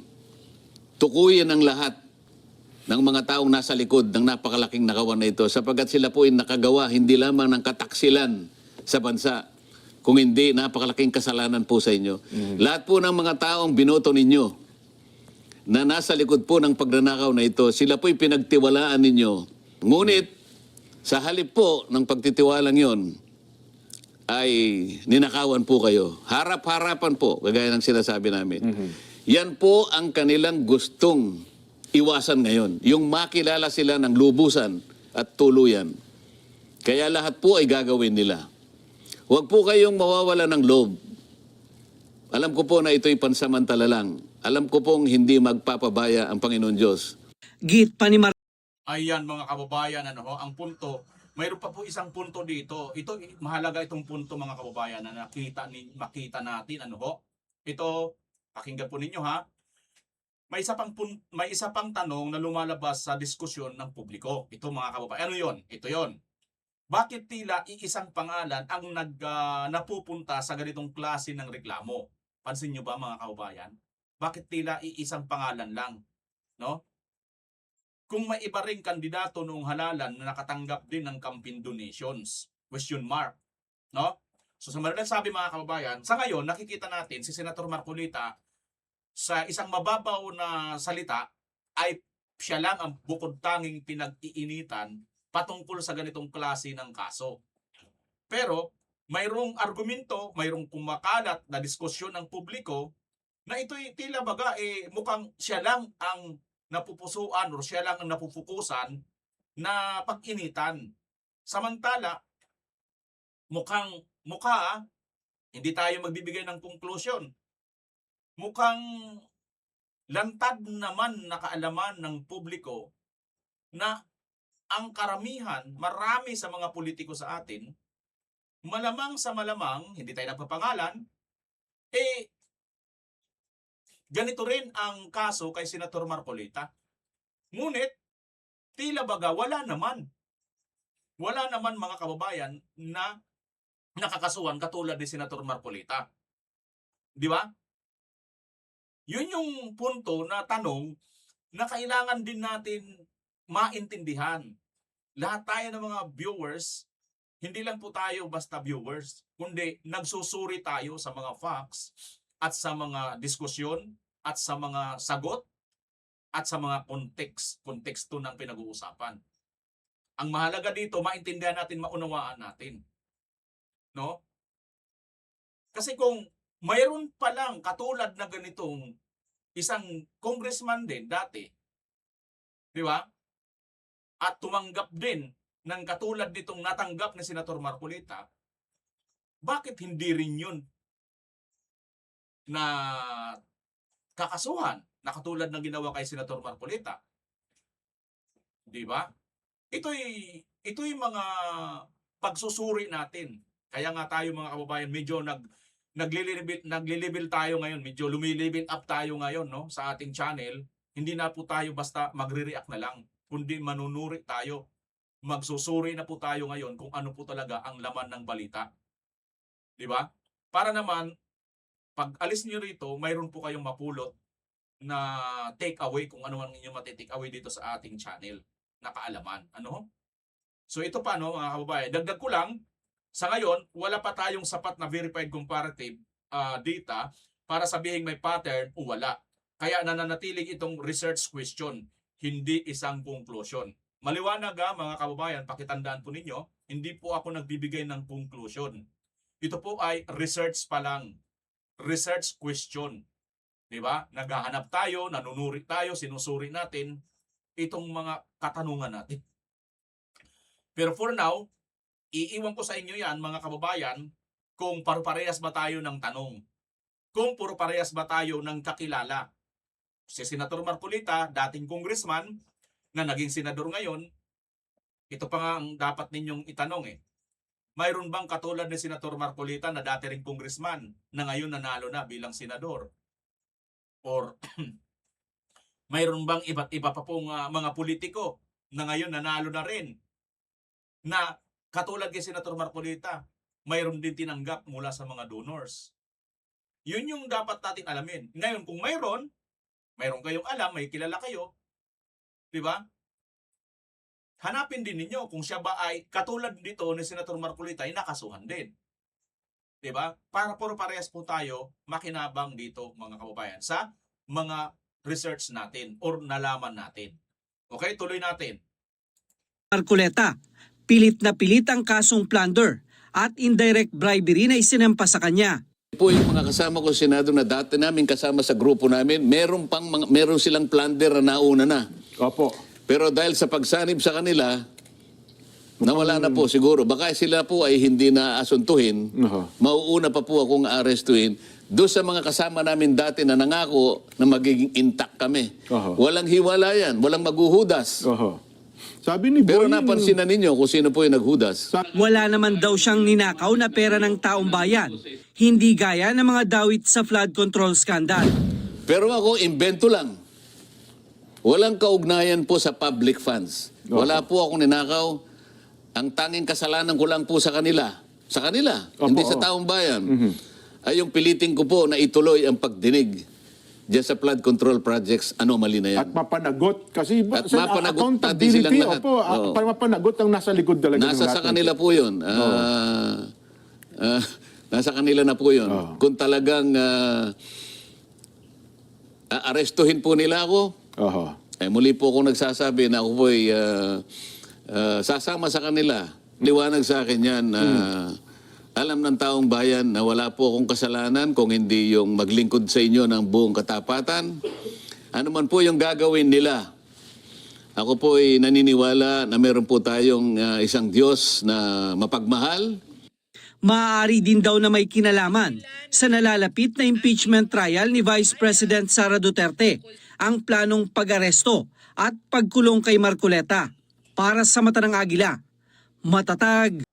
Tukuyin ang lahat ng mga taong nasa likod ng napakalaking nakawan na ito sapagkat sila po ay nakagawa hindi lamang ng kataksilan sa bansa, kung hindi napakalaking kasalanan po sa inyo. Lahat po ng mga taong binoto ninyo na nasa likod po ng pagnanakaw na ito, sila po'y pinagtiwalaan ninyo. Ngunit, sa halip po ng pagtitiwalang yon, ay ninakawan po kayo. Harap-harapan po, kagaya ng sinasabi namin. Yan po ang kanilang gustong iwasan ngayon. Yung makilala sila ng lubusan at tuluyan. Kaya lahat po ay gagawin nila. Huwag po kayong mawawala ng loob. Alam ko po na ito'y pansamantala lang. Alam ko pong hindi magpapabaya ang Panginoon Diyos.
Git pa ni
Ayan mga kababayan, ang punto, mayroon pa po isang punto dito. Ito, mahalaga itong punto mga kababayan na makita natin. Ito, pakinggan po ninyo ha. May isa pang tanong na lumalabas sa diskusyon ng publiko. Ito mga kababayan. Ano yon? Ito yon. Bakit tila iisang pangalan ang napupunta sa ganitong klase ng reklamo? Pansin nyo ba mga kababayan? Bakit tila iisang pangalan lang, no? Kung may iba ring kandidato noong halalan na nakatanggap din ng campaign donations, question mark, no? So sa madaling sabi mga kababayan, sa ngayon nakikita natin si Senator Marcolita sa isang mababaw na salita ay siya lang ang bukod tanging pinag-iinitan patungkol sa ganitong klase ng kaso. Pero mayroong argumento, mayroong kumakalat na diskusyon ng publiko na ito'y tila baga mukhang siya lang ang napupusuan o siya lang ang napupukusan na pag-initan. Samantala, hindi tayo magbibigay ng conclusion. Mukhang lantad naman na kaalaman ng publiko na ang karamihan, marami sa mga politiko sa atin, malamang sa malamang, hindi tayo nagpapangalan, ganito rin ang kaso kay Senator Marcolita. Ngunit, tila baga, wala naman mga kababayan na nakakasuhan katulad ni Senator Marcolita. Di ba? Yun yung punto na tanong na kailangan din natin maintindihan. Lahat tayo ng mga viewers, hindi lang po tayo basta viewers, kundi nagsusuri tayo sa mga facts at sa mga diskusyon at sa mga sagot at sa mga konteksto ng pinag-uusapan. Ang mahalaga dito, maintindihan natin, maunawaan natin. No? Kasi kung mayroon palang katulad na ganitong isang congressman din dati, di ba? At tumanggap din ng katulad nitong natanggap ni Senator Marcolita, bakit hindi rin yun na kakasuhan na katulad ng ginawa kay Senator Marcolita? Di ba? Ito'y mga pagsusuri natin. Kaya nga tayo mga kababayan, medyo naglilibel tayo ngayon, medyo lumilibel up tayo ngayon, no, sa ating channel. Hindi na po tayo basta magre-react na lang, kundi manunuri tayo. Magsusuri na po tayo ngayon kung ano po talaga ang laman ng balita. Di ba? Para naman, pag alis niyo rito, mayroon po kayong mapulot na take away kung ano ang inyong matitake away dito sa ating channel na kaalaman. Ano? So ito pa, no, mga kababayan. Dagdag ko lang, sa ngayon, wala pa tayong sapat na verified comparative data para sabihin may pattern o wala. Kaya nananatiling itong research question, hindi isang conclusion. Maliwanag mga kababayan, pakitandaan po ninyo, hindi po ako nagbibigay ng conclusion. Ito po ay research pa lang. Research question. Diba? Naghahanap tayo, nanunuri tayo, sinusuri natin itong mga katanungan natin. Pero for now, iiwan ko sa inyo yan mga kababayan kung paro-parehas ba tayo ng tanong. Kung paro-parehas ba tayo ng kakilala. Si Senator Marcolita, dating congressman, na naging senador ngayon, ito pa nga ang dapat ninyong itanong Mayroon bang katulad ni Senator Marcolita na dati ring congressman na ngayon nanalo na bilang senador? Or mayroon bang iba't iba pa pong mga politiko na ngayon nanalo na rin na katulad kay Senator Marcolita, mayroon din tinanggap mula sa mga donors? Yun yung dapat natin alamin. Ngayon kung mayroon kayong alam, may kilala kayo, di ba? Hanapin din ninyo kung siya ba ay katulad dito ni Senator Marcolita ay nakasuhan din. Di ba? Para puro parehas po tayo makinabang dito mga kababayan sa mga research natin or nalaman natin. Okay, tuloy natin.
Marcolita, pilit na pilit ang kasong plunder at indirect bribery na isinampa sa kanya.
Po yung mga kasama ko sa Senado na dati namin kasama sa grupo namin, meron silang plunder na nauna na.
Opo.
Pero dahil sa pagsanib sa kanila, nawala na po siguro. Baka sila po ay hindi na asuntuhin. Mauuna pa po akong arestuhin. Doon sa mga kasama namin dati na nangako na magiging intact kami. Walang hiwalayan, walang maghuhudas.
Sabi ni
Pero
Boying,
napansin na ninyo kung sino po yung naghudas.
Wala naman daw siyang ninakaw na pera ng taong bayan. Hindi gaya ng mga dawit sa flood control scandal.
Pero ako, imbento lang. Walang kaugnayan po sa public funds. Wala po akong ninakaw. Ang tanging kasalanan ko lang po sa kanila. Sa kanila, hindi sa taong bayan. Ay yung pilitin ko po na ituloy ang pagdinig dyan sa flood control projects, anomaly na yan.
At mapanagot. Kasi
At
sa
mapanagot natin
accountability,
silang lahat.
opo,
Oo.
para mapanagot ang nasa likod talaga ng
Nasa
lahat
sa
ng
kanila
ito.
po yun. Nasa kanila na po yun.
Oo.
Kung talagang arestuhin po nila ako,
Oho.
muli po akong nagsasabi na ako po ay sasama sa kanila. Liwanag sa akin yan na alam ng taong bayan na wala po akong kasalanan kung hindi yung maglingkod sa inyo ng buong katapatan. Ano man po yung gagawin nila. Ako po ay naniniwala na meron po tayong isang Diyos na mapagmahal.
Maaari din daw na may kinalaman sa nalalapit na impeachment trial ni Vice President Sara Duterte ang planong pag-aresto at pagkulong kay Marcoleta. Para sa mata ng Agila, matatag,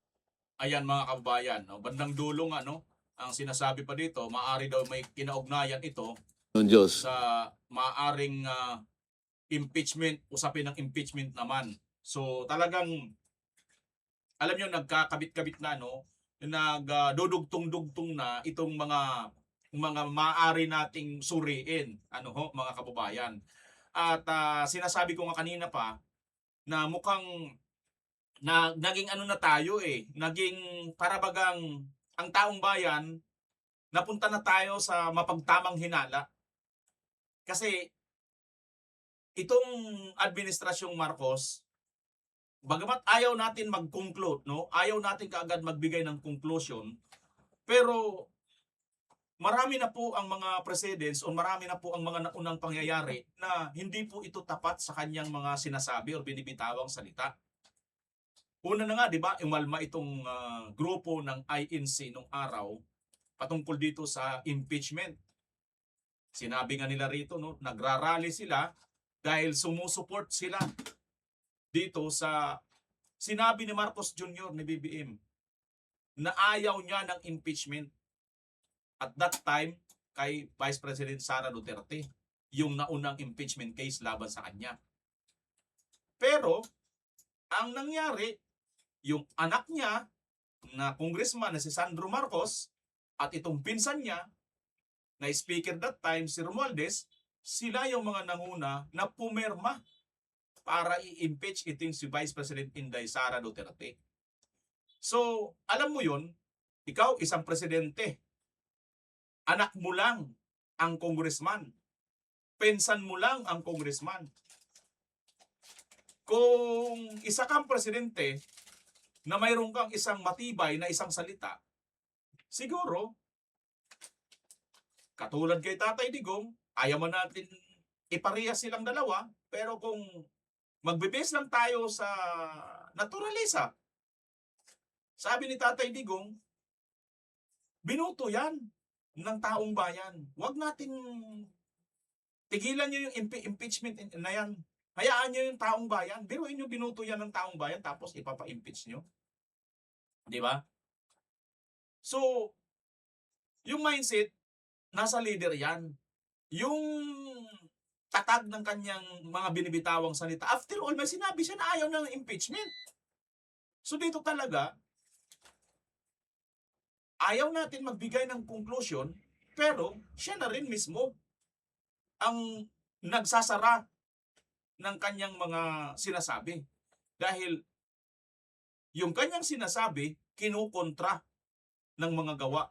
Ayan mga kababayan, no? Bandang dulo nga, no? Ang sinasabi pa dito, maaari daw may kinaugnayan ito
Ng Diyos.
sa maaring impeachment, usapin ng impeachment naman. So talagang, alam nyo, nagkakabit-kabit na, no? Nagdudugtong-dugtong na itong mga maaari nating suriin, ano ho, mga kababayan. At sinasabi ko nga kanina pa, na mukhang na naging ano na tayo naging parabagang ang taong bayan napunta na tayo sa mapagtamang hinala. Kasi itong administrasyong Marcos, bagamat ayaw natin mag-conclude, no? Ayaw natin kaagad magbigay ng conclusion, pero marami na po ang mga presidents o marami na po ang mga naunang pangyayari na hindi po ito tapat sa kanyang mga sinasabi o binibitawang salita. Una na nga, di ba, umalma itong grupo ng INC nung araw patungkol dito sa impeachment. Sinabi nga nila rito, no, nagrarally sila dahil sumusuport sila dito sa sinabi ni Marcos Jr. ni BBM na ayaw niya ng impeachment. At that time, kay Vice President Sara Duterte, yung naunang impeachment case laban sa kanya. Pero, ang nangyari, yung anak niya na congressman na si Sandro Marcos at itong pinsan niya na speaker that time, si Romualdez, sila yung mga nanguna na pumirma para i-impeach itong si Vice President Inday Sara Duterte. So, alam mo yun, ikaw isang presidente, anak mo lang ang congressman, pinsan mo lang ang congressman. Kung isa kang presidente, na mayroon kang isang matibay na isang salita, siguro, katulad kay Tatay Digong, ayaw man natin iparehas silang dalawa, pero kung magbe-base lang tayo sa naturalisa, sabi ni Tatay Digong, binuto yan ng taong bayan. Huwag natin tigilan nyo yung impeachment na yan. Hayaan nyo yung taong bayan. Biruin nyo, binuto yan ng taong bayan tapos ipapa-impeach nyo. Di ba? So, yung mindset, nasa leader yan. Yung tatag ng kanyang mga binibitawang salita. After all, may sinabi siya na ayaw ng impeachment. So dito talaga, ayaw natin magbigay ng conclusion, pero siya na rin mismo ang nagsasara ng kanyang mga sinasabi. Dahil yung kanyang sinasabi, kinukontra ng mga gawa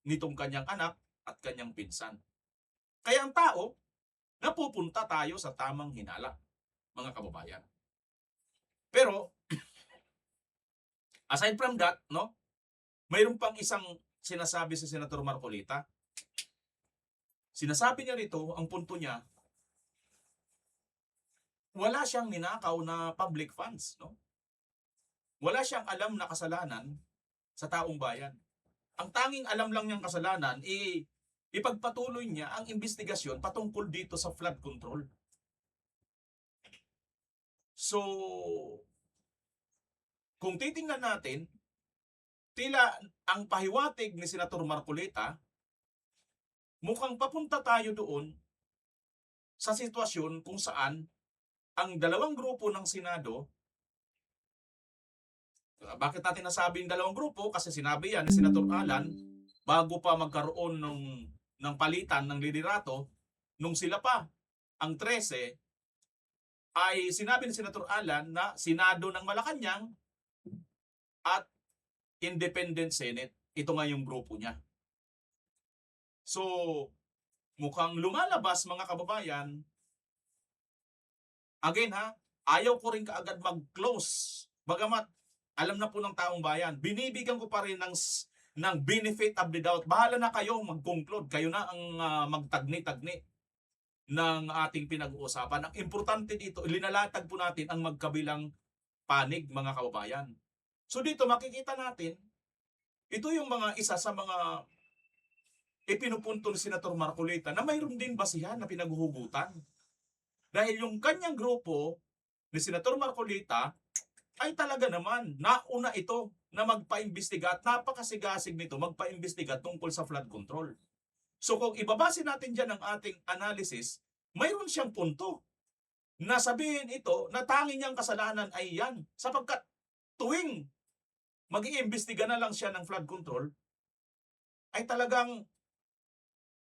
nitong kanyang anak at kanyang pinsan. Kaya ang tao, napupunta tayo sa tamang hinala, mga kababayan. Pero, aside from that, no, mayroon pang isang sinasabi si Senator Marcoleta. Sinasabi niya rito, ang punto niya, wala siyang ninakaw na public funds, no? Wala siyang alam na kasalanan sa taong bayan. Ang tanging alam lang niyang kasalanan, ipagpatuloy niya ang investigasyon patungkol dito sa flood control. So, kung titingnan natin, tila ang pahiwatig ni Senator Marcoleta, mukhang papunta tayo doon sa sitwasyon kung saan ang dalawang grupo ng Senado, bakit natin nasabing dalawang grupo? Kasi sinabi yan ni Senator Alan, bago pa magkaroon ng palitan ng liderato, nung sila pa ang 13, ay sinabi ni Senator Alan na Senado ng Malacanang at Independent Senate. Ito nga yung grupo niya. So, mukhang lumalabas mga kababayan. Again ha, ayaw ko rin kaagad mag-close. Bagamat alam na po ng taong bayan, binibigyan ko pa rin ng benefit of the doubt. Bahala na kayo mag-conclude. Kayo na ang magtagni-tagni ng ating pinag-uusapan. Ang importante dito, linalatag po natin ang magkabilang panig mga kababayan. So dito makikita natin, ito yung mga isa sa mga ipinupunto ni Senator Marcoleta na mayroon din basihan na pinaghuhugutan. Dahil yung kanyang grupo ni Senator Marcoleta ay talaga naman nauna ito na magpaimbestiga at napakasigasig nito magpaimbestiga tungkol sa flood control. So kung ibabase natin dyan ang ating analysis, mayroon siyang punto na sabihin ito na tanging niyang kasalanan ay yan. Sapagkat tuwing mag-iimbestiga na lang siya ng flood control, ay talagang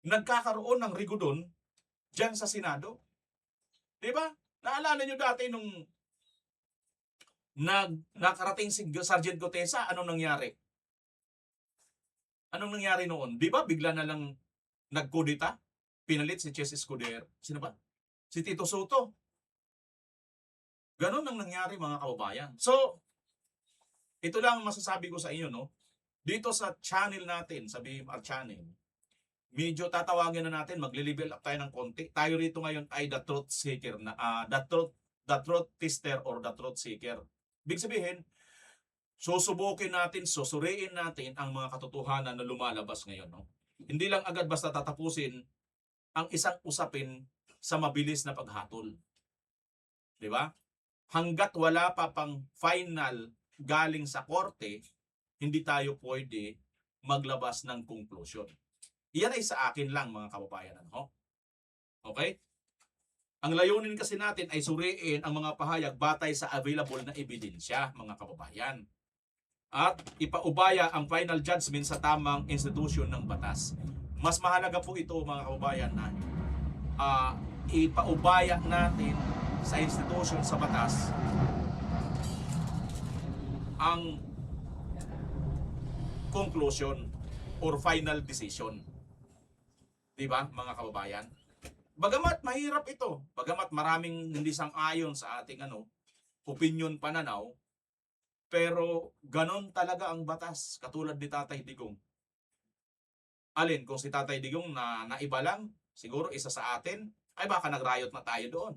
nagkakaroon ng rigudon dyan sa Senado. Diba? Naalala nyo dati nung nakarating si Sergeant Gutesa, anong nangyari? Anong nangyari noon? Di ba bigla na lang nagkudita? Pinalit si Chess Escudero. Sino ba? Si Tito Soto. Ganon ang nangyari mga kababayan. So, ito lang ang masasabi ko sa inyo, no? Dito sa channel natin, sa BMR channel, medyo tatawagin na natin, magle-level up tayo ng konti. Tayo rito ngayon ay the truth seeker, the truth tester or the truth seeker. Ibig sabihin, susubukin natin, susuriin natin ang mga katotohanan na lumalabas ngayon. No? Hindi lang agad basta tatapusin ang isang usapin sa mabilis na paghatol. Di ba? Hanggat wala pa pang final galing sa korte, hindi tayo pwede maglabas ng conclusion. Iyan ay sa akin lang mga kababayan. Ano? Okay? Ang layunin kasi natin ay suriin ang mga pahayag batay sa available na ebidensya, mga kababayan. At ipaubaya ang final judgment sa tamang institusyon ng batas. Mas mahalaga po ito mga kababayan na ipaubaya natin sa institusyon sa batas ang conclusion or final decision. Diba mga kababayan? Bagamat mahirap ito, bagamat maraming hindi sang-ayon sa ating opinion pananaw, pero ganon talaga ang batas, katulad ni Tatay Digong. Alin, kung si Tatay Digong na naiba lang, siguro isa sa atin, ay baka nagrayot na tayo doon.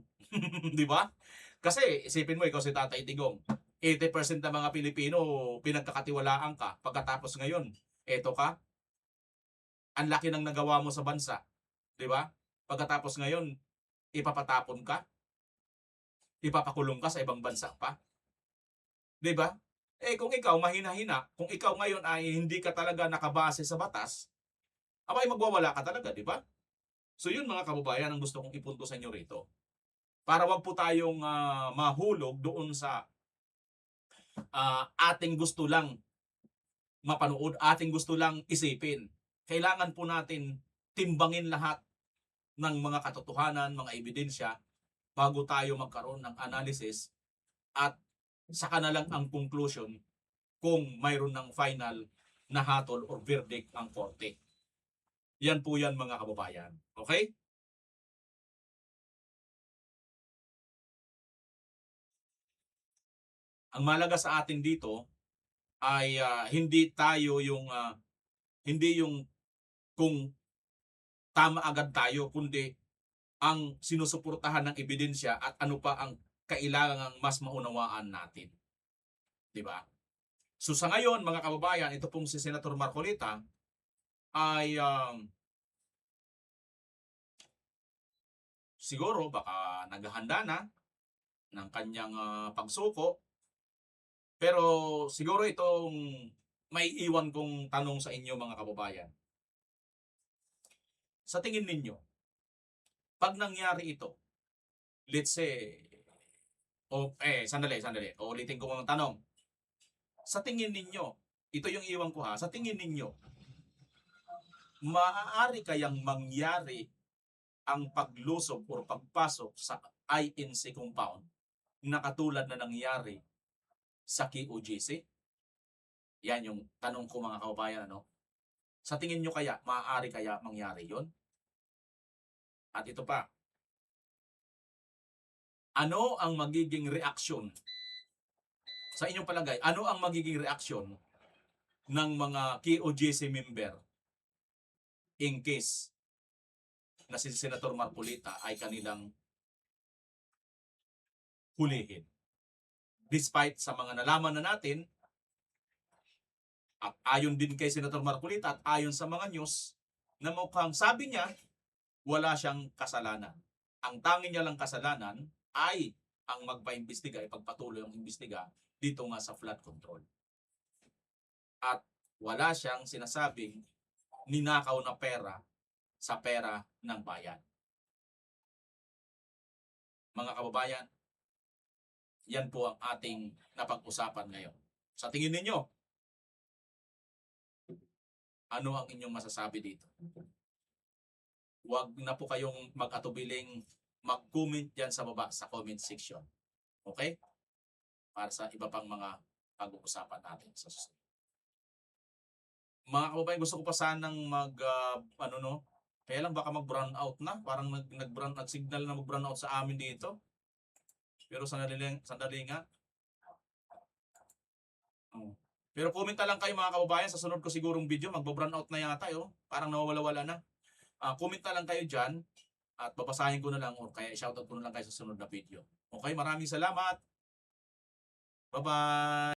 Di ba? Kasi isipin mo, ikaw si Tatay Digong, 80% ng mga Pilipino pinagkakatiwalaan ka, pagkatapos ngayon, eto ka, ang laki ng nagawa mo sa bansa. Di ba? Pagkatapos ngayon, ipapatapon ka, ipapakulong ka sa ibang bansa pa. Di ba? Kung ikaw mahina-hina, kung ikaw ngayon ay hindi ka talaga nakabase sa batas, abay magwawala ka talaga, di ba? So yun mga kababayan ang gusto kong ipunto sa inyo rito. Para wag po tayong mahulog doon sa ating gusto lang mapanood, ating gusto lang isipin. Kailangan po natin timbangin lahat ng mga katotohanan, mga ebidensya bago tayo magkaroon ng analysis at saka na lang ang conclusion kung mayroon ng final na hatol or verdict ang korte. Yan po yan mga kababayan. Okay? Ang malaga sa atin dito ay hindi tayo yung hindi yung kung tama agad tayo, kundi ang sinusuportahan ng ebidensya at ano pa ang kailangang mas maunawaan natin. Diba? So sa ngayon, mga kababayan, ito pong si Senator Marcoleta ay siguro baka naghahanda na ng kanyang pagsuko. Pero siguro itong may iwan kong tanong sa inyo mga kababayan. Sa tingin ninyo, pag nangyari ito, let's say, sandali. Ulitin ko ang tanong. Sa tingin ninyo, ito yung iwan ko ha, sa tingin ninyo, maaari kayang mangyari ang paglusob o pagpasok sa INC compound na katulad na nangyari sa QOGC? Yan yung tanong ko mga kababayan. Ano? Sa tingin nyo kaya, maaari kaya mangyari yon? At ito pa, ano ang magiging reaksyon? Sa inyong palagay, ano ang magiging reaksyon ng mga QOGC member in case na si Senator Marcolita ay kanilang hulihin? Despite sa mga nalaman na natin, at ayon din kay Senator Marcolita at ayon sa mga news, na mukhang sabi niya, wala siyang kasalanan. Ang tanging niya lang kasalanan ay ang magpaimbestiga, ipagpatuloy ang imbestiga dito nga sa flood control. At wala siyang sinasabing ninakaw na pera sa pera ng bayan. Mga kababayan, yan po ang ating napag-usapan ngayon. Sa tingin ninyo, ano ang inyong masasabi dito? Huwag na po kayong mag-atubiling mag-comment dyan sa baba sa comment section. Okay? Para sa iba pang mga pag-uusapan natin sa susunod. Mga kababayan, gusto ko pa sanang kaya lang baka mag-brown out na. Parang nag-signal na mag-brown out sa amin dito. Pero sandali nga. Pero comment na lang kayo mga kababayan, sa sunod ko sigurong video, mag-brown out na yata. Parang nawawala-wala na. Comment na lang kayo dyan at babasahin ko na lang o kaya shoutout ko na lang kayo sa sunod na video. Okay, maraming salamat. Bye-bye!